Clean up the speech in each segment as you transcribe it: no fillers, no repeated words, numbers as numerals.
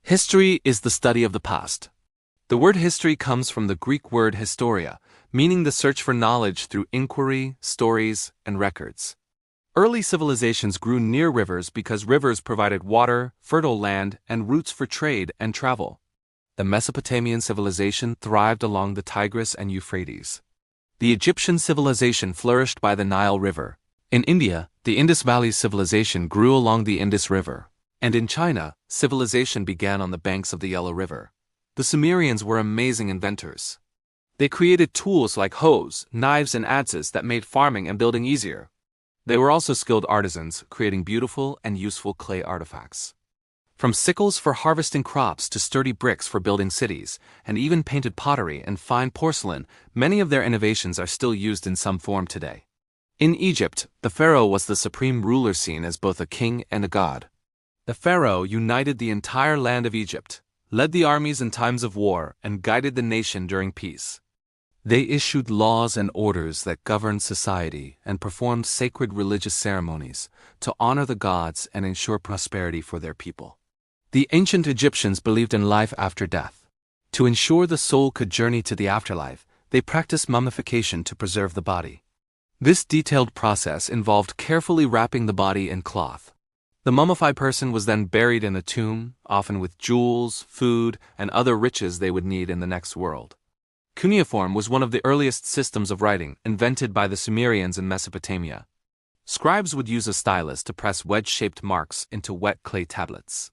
History is the study of the past. The word history comes from the Greek word historia, meaning the search for knowledge through inquiry, stories, and records. Early civilizations grew near rivers because rivers provided water, fertile land, and routes for trade and travel. The Mesopotamian civilization thrived along the Tigris and Euphrates. The Egyptian civilization flourished by the Nile River. In India, the Indus Valley civilization grew along the Indus River. And in China, civilization began on the banks of the Yellow River. The Sumerians were amazing inventors. They created tools like hoes, knives, and adzes that made farming and building easier. They were also skilled artisans, creating beautiful and useful clay artifacts. From sickles for harvesting crops to sturdy bricks for building cities, and even painted pottery and fine porcelain, many of their innovations are still used in some form today. In Egypt, the pharaoh was the supreme ruler, seen as both a king and a god. The pharaoh united the entire land of Egypt, led the armies in times of war, and guided the nation during peace. They issued laws and orders that governed society and performed sacred religious ceremonies to honor the gods and ensure prosperity for their people. The ancient Egyptians believed in life after death. To ensure the soul could journey to the afterlife, they practiced mummification to preserve the body. This detailed process involved carefully wrapping the body in cloth. The mummified person was then buried in a tomb, often with jewels, food, and other riches they would need in the next world. Cuneiform was one of the earliest systems of writing, invented by the Sumerians in Mesopotamia. Scribes would use a stylus to press wedge-shaped marks into wet clay tablets.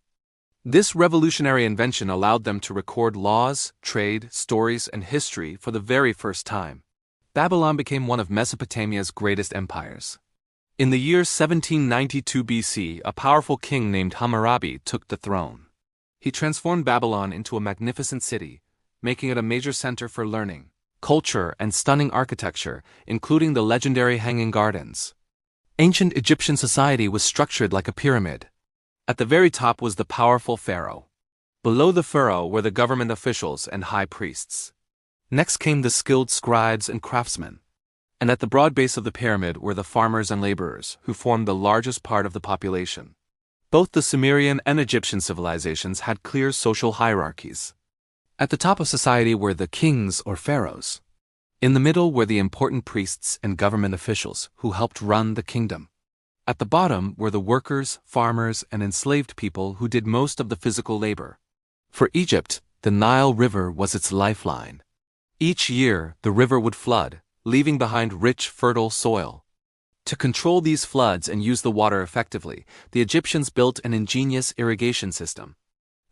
This revolutionary invention allowed them to record laws, trade, stories, and history for the very first time. Babylon became one of Mesopotamia's greatest empires. In the year 1792 BC, a powerful king named Hammurabi took the throne. He transformed Babylon into a magnificent city, making it a major center for learning, culture, and stunning architecture, including the legendary Hanging Gardens. Ancient Egyptian society was structured like a pyramid. At the very top was the powerful pharaoh. Below the pharaoh were the government officials and high priests. Next came the skilled scribes and craftsmen. And at the broad base of the pyramid were the farmers and laborers, who formed the largest part of the population. Both the Sumerian and Egyptian civilizations had clear social hierarchies. At the top of society were the kings or pharaohs. In the middle were the important priests and government officials who helped run the kingdom. At the bottom were the workers, farmers, and enslaved people who did most of the physical labor. For Egypt, the Nile River was its lifeline. Each year, the river would flood, leaving behind rich, fertile soil. To control these floods and use the water effectively, the Egyptians built an ingenious irrigation system.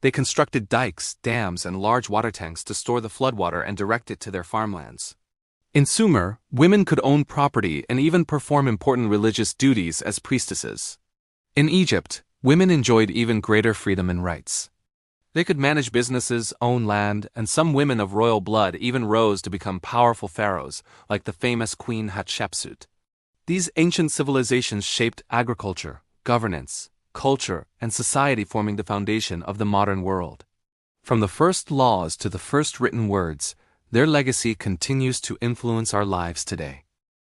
They constructed dikes, dams, and large water tanks to store the floodwater and direct it to their farmlands. In Sumer, women could own property and even perform important religious duties as priestesses. In Egypt, women enjoyed even greater freedom and rights. They could manage businesses, own land, and some women of royal blood even rose to become powerful pharaohs, like the famous Queen Hatshepsut. These ancient civilizations shaped agriculture, governance, culture, and society, forming the foundation of the modern world. From the first laws to the first written words, their legacy continues to influence our lives today.